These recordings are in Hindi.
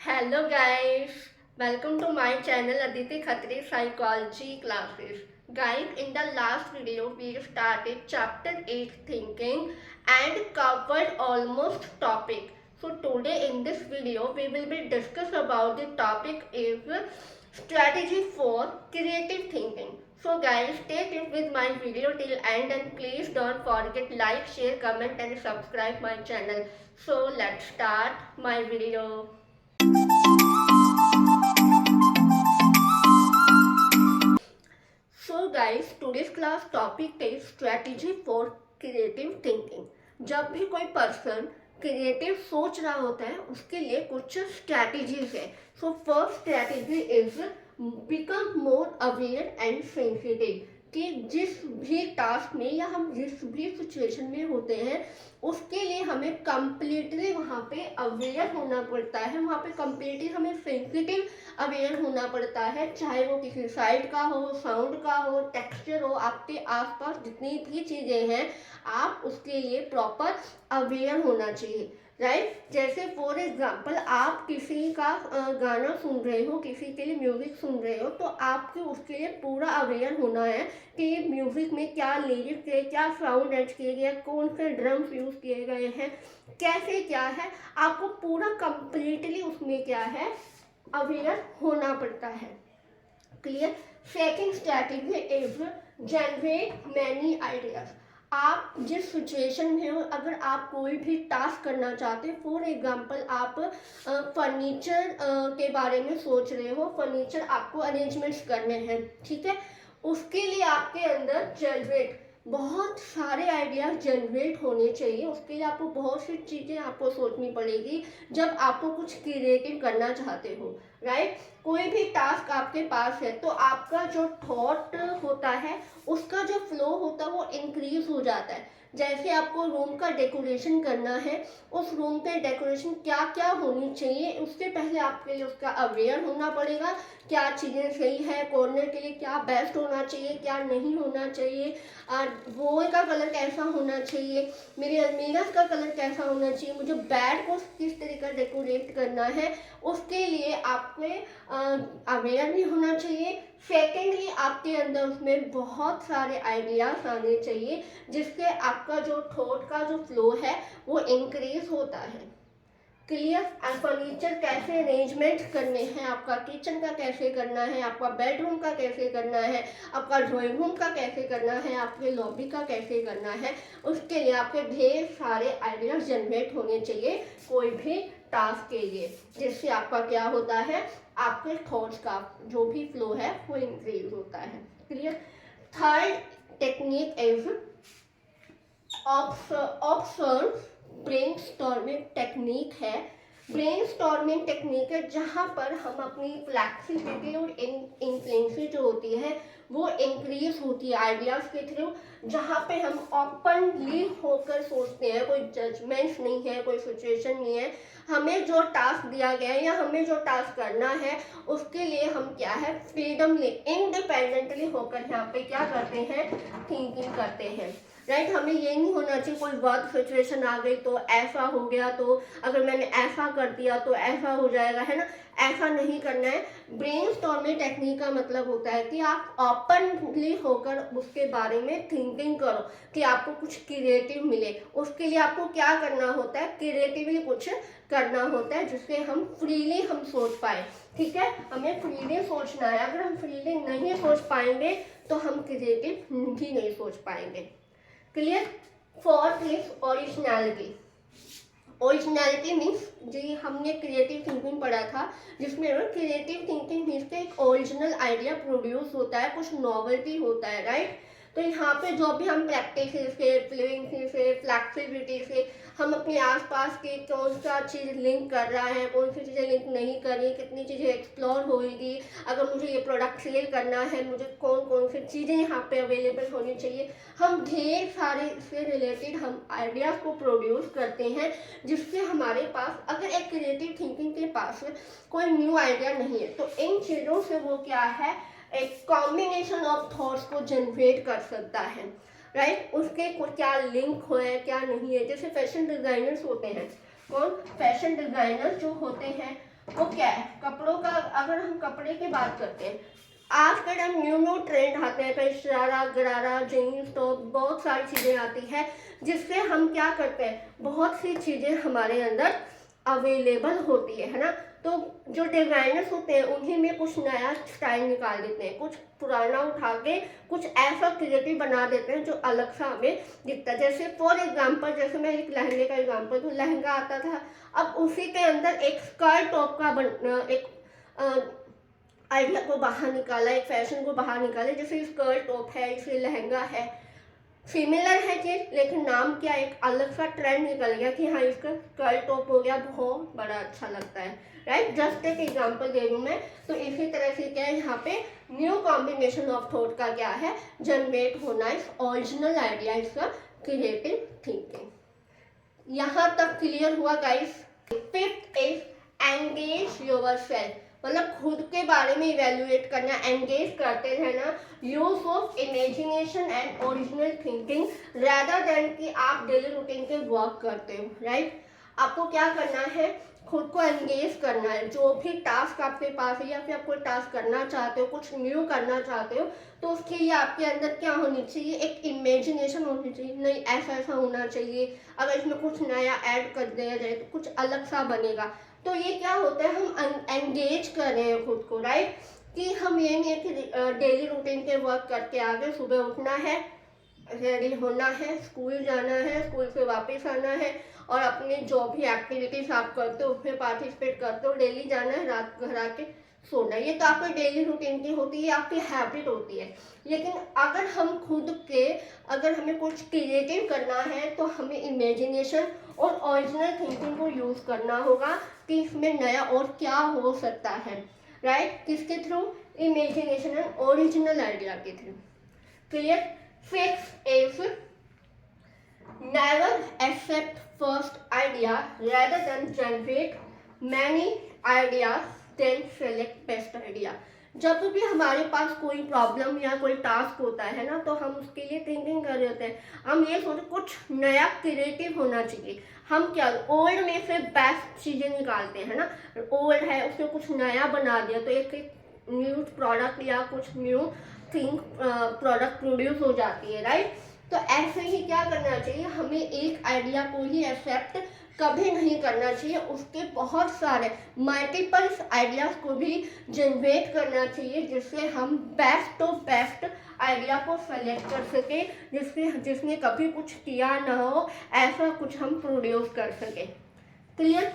Hello guys, welcome to my channel Aditi Khatri Psychology Classes. Guys, in the last video we started chapter 8 thinking and covered almost topic. So today in this video we will be discuss about the topic is strategy for creative thinking. So guys, stay tuned with my video till end and please don't forget like, share, comment and subscribe my channel. So let's start my video. So guys today's class topic is strategy for creative thinking. जब भी कोई पर्सन क्रिएटिव सोच रहा होता है उसके लिए कुछ स्ट्रेटजीज है। So first strategy is become more aware and sensitive कि जिस भी टास्क में या हम जिस भी सिचुएशन में होते हैं उसके लिए हमें कंप्लीटली वहाँ पे अवेयर होना पड़ता है, वहाँ पे कंप्लीटली हमें सेंसिटिव अवेयर होना पड़ता है। चाहे वो किसी साइड का हो, साउंड का हो, टेक्सचर हो, आपके आसपास जितनी भी चीज़ें हैं आप उसके लिए प्रॉपर अवेयर होना चाहिए, राइट। जैसे फॉर एग्जांपल आप किसी का गाना सुन रहे हो, किसी के लिए म्यूजिक सुन रहे हो, तो आपको उसके लिए पूरा अवेयर होना है कि ये म्यूजिक में क्या लिरिक्स है, क्या साउंड ऐड किए गए, कौन से ड्रम्स यूज किए गए हैं, कैसे क्या है, आपको पूरा कंप्लीटली उसमें क्या है अवेयर होना पड़ता है। Clear. Second strategy is generate many ideas. आप जिस सिचुएशन में हो, अगर आप कोई भी टास्क करना चाहते हैं, फॉर एग्जांपल आप फर्नीचर के बारे में सोच रहे हो, फर्नीचर आपको अरेंजमेंट्स करने हैं, ठीक है, उसके लिए आपके अंदर जनरेट बहुत सारे आइडियाज जनरेट होने चाहिए। उसके लिए आपको बहुत सी चीज़ें आपको सोचनी पड़ेगी जब आपको कुछ क्रिएटिव करना चाहते हो, राइट। कोई भी टास्क आपके पास है तो आपका जो थॉट होता है उसका जो फ्लो होता है वो इंक्रीज हो जाता है। जैसे आपको रूम का डेकोरेशन करना है, उस रूम पे डेकोरेशन क्या क्या होनी चाहिए उससे पहले आपके लिए उसका अवेयर होना पड़ेगा। क्या चीज़ें सही है, कॉर्नर के लिए क्या बेस्ट होना चाहिए, क्या नहीं होना चाहिए, वॉल का कलर कैसा होना चाहिए, मेरे अलमीरा का कलर कैसा होना चाहिए, मुझे बेड को किस तरीके का डेकोरेट करना है, उसके लिए आपको अवेयर भी होना चाहिए। सेकेंडली आपके अंदर उसमें बहुत सारे आइडियाज आने चाहिए जिससे आपका जो थॉट का जो फ्लो है वो इंक्रीज होता है। क्लियर। फर्नीचर कैसे अरेंजमेंट करने हैं, आपका किचन का कैसे करना है, आपका बेडरूम का कैसे करना है, आपका ड्राइंग रूम का कैसे करना है, आपके लॉबी का कैसे करना है, उसके लिए आपके ढेर सारे आइडियाज जनरेट होने चाहिए कोई भी टास्क के लिए, जिससे आपका क्या होता है, आपके थॉट्स का जो भी फ्लो है वो इंक्रीज होता है। Clear. Third technique is observe brainstorming technique है। ब्रेनस्टॉर्मिंग टेक्निक है जहाँ पर हम अपनी फ्लेक्सिबिलिटी और इंटेंसिटी जो होती है वो इंक्रीज होती है आइडियाज के थ्रू, जहाँ पे हम ओपनली होकर सोचते हैं, कोई जजमेंट नहीं है, कोई सिचुएशन नहीं है, हमें जो टास्क दिया गया है या हमें जो टास्क करना है उसके लिए हम क्या है फ्रीडमली इंडिपेंडेंटली होकर यहाँ पे क्या करते हैं, थिंकिंग करते हैं, राइट। हमें ये नहीं होना चाहिए कोई वर्क सिचुएशन आ गई तो ऐसा हो गया, तो अगर मैंने ऐसा कर दिया तो ऐसा हो जाएगा, है ना, ऐसा नहीं करना है। ब्रेनस्टॉर्मिंग टेक्निक का मतलब होता है कि आप ओपनली होकर उसके बारे में थिंकिंग करो कि आपको कुछ क्रिएटिव मिले। उसके लिए आपको क्या करना होता है, क्रिएटिवली कुछ करना होता है जिससे हम फ्रीली हम सोच पाए, ठीक है, हमें फ्रीली सोचना है। अगर हम फ्रीली नहीं सोच पाएंगे तो हम क्रिएटिव भी नहीं सोच पाएंगे। Clear. Fourth is originality. Originality means जी हमने क्रिएटिव थिंकिंग पढ़ा था जिसमें क्रिएटिव थिंकिंग मीन्स के एक ओरिजिनल आइडिया प्रोड्यूस होता है, कुछ नॉवेल्टी होता है, राइट। तो यहाँ पे जो भी हम प्रैक्टिस से, फ्लुएंसी से, फ्लैक्सिबिलिटी से हम अपने आसपास की कौन सा चीज़ लिंक कर रहा है, कौन सी चीज़ें लिंक नहीं कर रही, कितनी चीज़ें एक्सप्लोर होगी, अगर मुझे ये प्रोडक्ट सेल करना है मुझे कौन कौन सी चीज़ें यहाँ पे अवेलेबल होनी चाहिए, हम ढेर सारे इससे रिलेटेड हम आइडियाज़ को प्रोड्यूस करते हैं जिससे हमारे पास अगर एक क्रिएटिव थिंकिंग के पास कोई न्यू आइडिया नहीं है तो इन चीज़ों से वो क्या है एक कॉम्बिनेशन ऑफ थॉट्स को जनरेट कर सकता है, राइट। उसके क्या लिंक है क्या नहीं है। जैसे फैशन डिजाइनर्स होते हैं, कौन, फैशन डिजाइनर जो होते हैं वो क्या है, कपड़ों का। अगर हम कपड़े की बात करते हैं, आज के टाइम न्यू न्यू ट्रेंड आते हैं, कई शरारा गरारा जीन्स टॉप, बहुत सारी चीज़ें आती है, जिससे हम क्या करते हैं, बहुत सी चीज़ें हमारे अंदर अवेलेबल होती है ना। तो जो डिजाइनर्स होते हैं उन्हीं में कुछ नया स्टाइल निकाल देते हैं, कुछ पुराना उठा के कुछ ऐसा क्रिएटिव बना देते हैं जो अलग सा हमें दिखता है। जैसे फॉर एग्जांपल, जैसे मैं एक लहंगे का एग्जांपल दूँ, लहंगा आता था, अब उसी के अंदर एक स्कर्ट टॉप का एक आइडिया को बाहर निकाला, एक फैशन को बाहर निकाला, जैसे स्कर्ट टॉप है, इसे लहंगा है, सिमिलर है चीज, लेकिन नाम क्या, एक अलग सा ट्रेंड निकल गया कि हाँ इसका स्कर्ट टॉप हो गया, बहुत बड़ा अच्छा लगता है, राइट। जस्ट एक एग्जांपल दे दूँ मैं, तो इसी तरह से क्या है, यहाँ पे न्यू कॉम्बिनेशन ऑफ थॉट का क्या है, जनरेट होना, इस ओरिजिनल आइडिया, इसका क्रिएटिव थिंकिंग। यहाँ तक क्लियर हुआ guys. Fifth is engage yourself, मतलब खुद के बारे में इवेल्युएट करना, एंगेज करते रहना, use of imagination and original thinking rather than कि आप डेली रूटीन के वर्क करते हो, राइट। आपको क्या करना है, खुद को एंगेज करना है। जो भी टास्क आपके पास है या फिर आप कोई टास्क करना चाहते हो, कुछ न्यू करना चाहते हो, तो उसके लिए आपके अंदर क्या होनी चाहिए, एक इमेजिनेशन होनी चाहिए, नहीं ऐसा ऐसा होना चाहिए, अगर इसमें कुछ नया ऐड कर दिया जाए तो कुछ अलग सा बनेगा। तो ये क्या होता है, हम एंगेज कर रहे हैं खुद को, राइट। कि हम ये नहीं है कि डेली रूटीन के वर्क करके आगे, सुबह उठना है, रेडी होना है, स्कूल जाना है, स्कूल से वापस आना है, और अपनी जो भी एक्टिविटीज आप करते हो उसमें पार्टिसिपेट करते हो, डेली जाना है, रात घर आके सोना, ये तो आपकी डेली रूटीन की होती है, आपकी हैबिट होती है। लेकिन अगर हम खुद के, अगर हमें कुछ क्रिएटिव करना है तो हमें इमेजिनेशन और ओरिजिनल थिंकिंग को यूज़ करना होगा कि इसमें नया और क्या हो सकता है, राइट। किसके through, imagination and original idea के through. Clear. Fifth is never accept first idea rather than generate many ideas then select best idea। जब भी हमारे पास कोई प्रॉब्लम या कोई टास्क होता है ना, तो हम उसके लिए थिंकिंग कर रहे होते हैं, हम ये सोचते कुछ नया क्रिएटिव होना चाहिए, हम क्या ओल्ड में से बेस्ट चीज़ें निकालते हैं ना, ओल्ड है उसमें कुछ नया बना दिया, तो एक न्यू प्रोडक्ट या कुछ न्यू थिंग प्रोडक्ट प्रोड्यूस हो जाती है, राइट। तो ऐसे ही क्या करना चाहिए, हमें एक आइडिया को ही एक्सेप्ट कभी नहीं करना चाहिए, उसके बहुत सारे मल्टीपल आइडियाज को भी जनरेट करना चाहिए, जिससे हम बेस्ट टू बेस्ट आइडिया को सेलेक्ट कर सके, जिसने कभी कुछ किया ना हो, ऐसा कुछ हम प्रोड्यूस कर सके। Clear.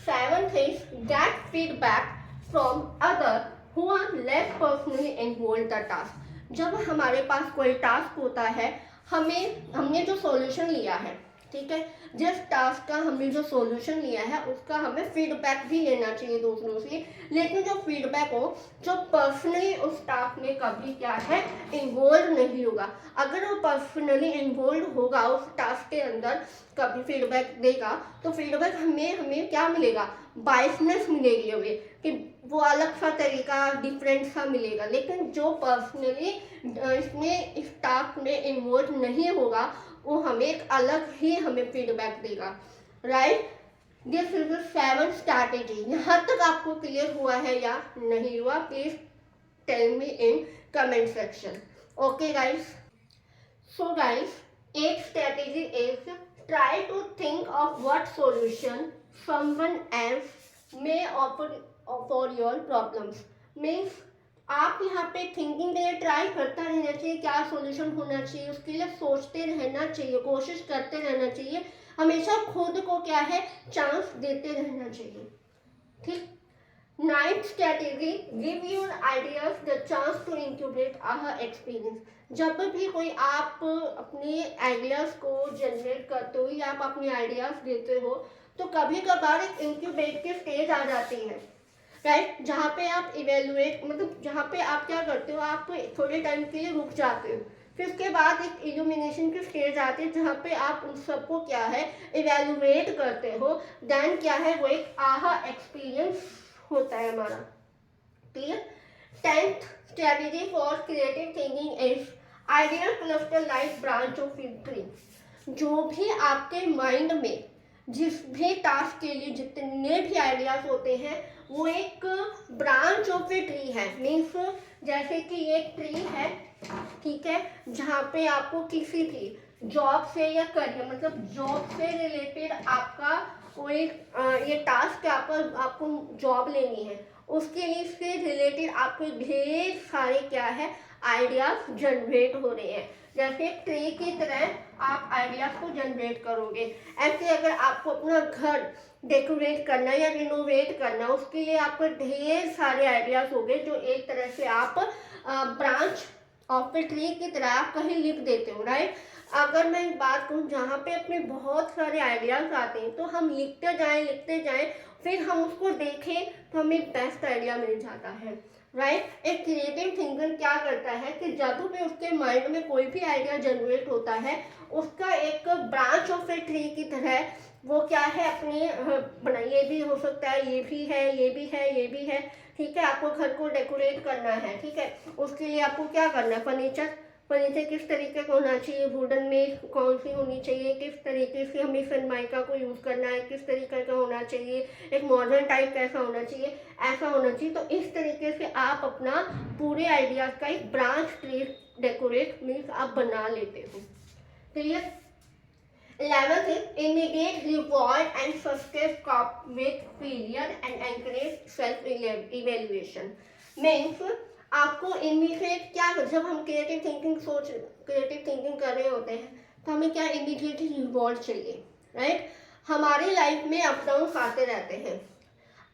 Seventh is get feedback from other who are less personally involved the task। जब हमारे पास कोई टास्क होता है, हमने जो सॉल्यूशन लिया है, ठीक है, जिस टास्क का हमने जो सॉल्यूशन लिया है उसका हमें फीडबैक भी लेना चाहिए दूसरों से, लेकिन जो फीडबैक हो जो पर्सनली उस टास्क में कभी क्या है इन्वॉल्व नहीं होगा। अगर वो पर्सनली इन्वॉल्व होगा उस टास्क के अंदर, कभी फीडबैक देगा, तो फीडबैक हमें क्या मिलेगा, बाइसनेस मिलेगी हमें, कि वो अलग सा तरीका डिफरेंट सा मिलेगा। लेकिन जो पर्सनली इसमें इस टास्क में इन्वॉल्व नहीं होगा, वो हमें एक अलग ही हमें फीडबैक देगा, right. This is the 7 strategy. यहाँ तक आपको क्लियर हुआ है या नहीं हुआ, please tell me in comment section. Okay guys. So guys, एक strategy is try to think of what solution someone else may offer for your problems. Means आप यहाँ पे थिंकिंग के लिए ट्राई करता रहना चाहिए, क्या सॉल्यूशन होना चाहिए, उसके लिए सोचते रहना चाहिए, कोशिश करते रहना चाहिए, हमेशा खुद को क्या है चांस देते रहना चाहिए, ठीक। 9th strategy, give your ideas the chance to incubate our experience. जब भी कोई आप अपने आइडियाज को जनरेट करते हो या आप अपने आइडियाज देते हो, तो कभी कभार एक इंक्यूबेट की स्टेज आ जाती है, राइट, जहाँ पे आप इवेलुएट, मतलब जहाँ पे आप क्या करते हो, आप थोड़े टाइम के लिए रुक जाते हो, फिर उसके बाद एक इल्यूमिनेशन की स्टेज आती है जहाँ पे आप उन सबको क्या है इवेलुएट करते हो, देन क्या है वो एक आहा एक्सपीरियंस होता है हमारा। Clear. 10th strategy for creative thinking is ideal cluster like branch of tree. जो भी आपके माइंड में जिस भी टास्क के लिए जितने भी आइडियाज होते हैं वो एक ब्रांच ऑफ ए ट्री है। मीन्स जैसे कि एक ट्री है, ठीक है, जहाँ पे आपको किसी भी जॉब से या करियर मतलब जॉब से रिलेटेड आपका कोई ये टास्क है, आपको जॉब लेनी है, उसके लिए इससे रिलेटेड आपको ढेर सारे क्या है आइडियाज जनरेट हो रहे हैं। जैसे ट्री की तरह आप आइडियाज को जनरेट करोगे, ऐसे अगर आपको अपना घर डेकोरेट करना या रिनोवेट करना, उसके लिए आपको ढेर सारे आइडियाज होंगे जो एक तरह से आप ब्रांच ऑफ ए ट्री की तरह आप कहीं लिख देते हो, राइट। अगर मैं एक बात कहूँ जहाँ पे अपने बहुत सारे आइडियाज आते हैं तो हम लिखते जाएं फिर हम उसको देखें तो हमें बेस्ट आइडिया मिल जाता है, राइट। एक क्रिएटिव थिंकर क्या करता है कि जब भी उसके माइंड में कोई भी आइडिया जनरेट होता है उसका एक ब्रांच ऑफ ए ट्री की तरह वो क्या है अपने ये भी हो सकता है, ये भी है, ये भी है, ये भी है, ठीक है। आपको घर को डेकोरेट करना है, ठीक है, उसके लिए आपको क्या करना है, फर्नीचर किस तरीके का होना चाहिए, वुडन में कौन सी होनी चाहिए, किस तरीके से हमें सनमाइका को यूज़ करना है, किस तरीके का होना चाहिए, एक मॉडर्न टाइप कैसा होना चाहिए, ऐसा होना चाहिए। तो इस तरीके से आप अपना पूरे आइडियाज़ का एक ब्रांच ट्री डेकोरेट मीन्स आप बना लेते हो। Clear. 11th is immediate reward and success cope with failure and encourage self evaluation। Means आपको इमीडिएट क्या, जब हम क्रिएटिव थिंकिंग कर रहे होते हैं तो हमें क्या इमीडिएट रिवॉर्ड चाहिए, राइट। हमारी लाइफ में अप डाउन आते रहते हैं,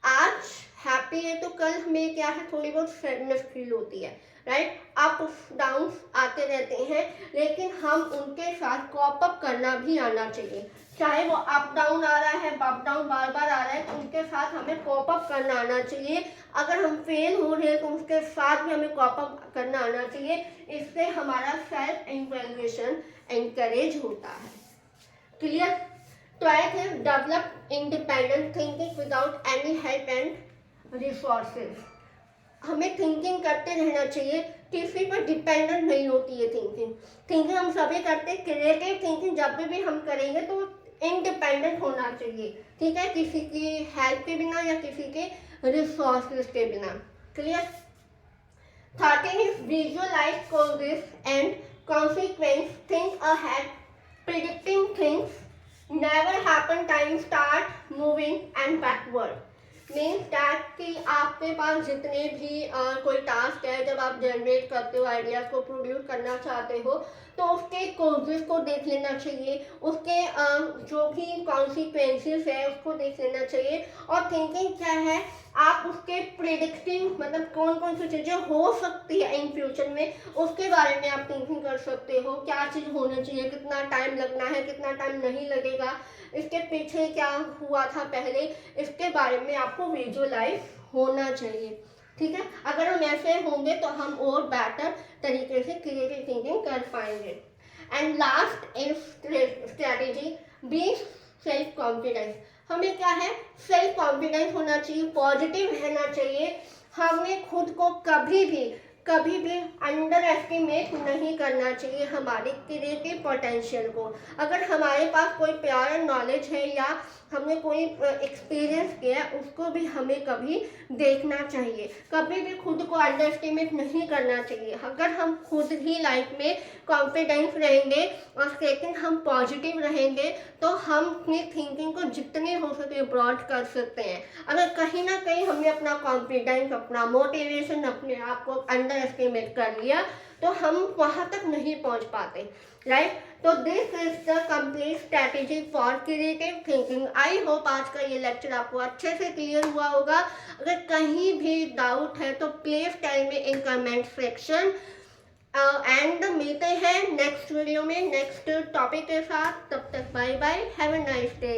आज हैप्पी है तो कल हमें क्या है थोड़ी बहुत सैडनेस फील होती है, राइट। अप डाउन आते रहते हैं लेकिन हम उनके साथ कॉप अप करना भी आना चाहिए। चाहे वो अप डाउन आ रहा है, अप डाउन बार बार आ रहा है तो उनके साथ हमें कॉप अप करना आना चाहिए। अगर हम फेल हो रहे हैं तो उसके साथ भी हमें कॉप अप करना आना चाहिए। इससे हमारा सेल्फ इवैल्यूएशन एनकरेज होता है। क्लियर। 12th है develop independent thinking without any help and resources. हमें थिंकिंग करते रहना चाहिए, किसी पर डिपेंडेंट नहीं होती है थिंकिंग हम सभी करते हैं। क्रिएटिव थिंकिंग जब भी हम करेंगे तो इंडिपेंडेंट होना चाहिए, ठीक है, किसी की हेल्प के बिना या किसी के रिसोर्सेज के बिना। Clear. 13 is visualise causes and consequence, think ahead, predicting things never happen, time start moving and backward। Means that कि आपके पास जितने भी कोई टास्क है, जब आप जनरेट करते हो आइडियाज को प्रोड्यूस करना चाहते हो तो उसके कोजेस को देख लेना चाहिए, उसके जो भी कॉन्सिक्वेंसेस है उसको देख लेना चाहिए। और थिंकिंग क्या है, आप उसके प्रिडिक्टिंग मतलब कौन कौन सी चीज़ें हो सकती है इन फ्यूचर में उसके बारे में आप थिंकिंग कर सकते हो। क्या चीज़ होनी चाहिए, कितना टाइम लगना है, कितना टाइम नहीं लगेगा, इसके पीछे क्या हुआ था पहले, इसके बारे में आपको विजुअलाइज होना चाहिए, ठीक है। अगर हम ऐसे होंगे तो हम और बेटर तरीके से क्रिएटिव थिंकिंग कर पाएंगे। And last is strategy be self confidence. हमें क्या है सेल्फ कॉन्फिडेंस होना चाहिए, पॉजिटिव रहना चाहिए। हमें खुद को कभी भी अंडर एस्टिमेट नहीं करना चाहिए हमारे क्रिएटिव पोटेंशियल को। अगर हमारे पास कोई प्यार नॉलेज है या हमने कोई एक्सपीरियंस किया उसको भी हमें कभी देखना चाहिए, कभी भी खुद को अंडर एस्टिमेट नहीं करना चाहिए। अगर हम खुद ही लाइफ में कॉन्फिडेंस रहेंगे और सेकंड हम पॉजिटिव रहेंगे तो हम अपनी थिंकिंग को जितने हो सके ब्रॉड कर सकते हैं। अगर कहीं ना कहीं हमने अपना कॉन्फिडेंस, अपना मोटिवेशन, अपने आप को अंडर एस्टिमेट कर लिया तो हम वहाँ तक नहीं पहुँच पाते, राइट। तो this is the complete strategy for creative thinking. I hope आज का ये लेक्चर आपको अच्छे से क्लियर हुआ होगा। अगर कहीं भी डाउट है तो please tell me in comment section. And मिलते हैं नेक्स्ट वीडियो में नेक्स्ट टॉपिक के साथ। तब तक bye bye, have a nice day.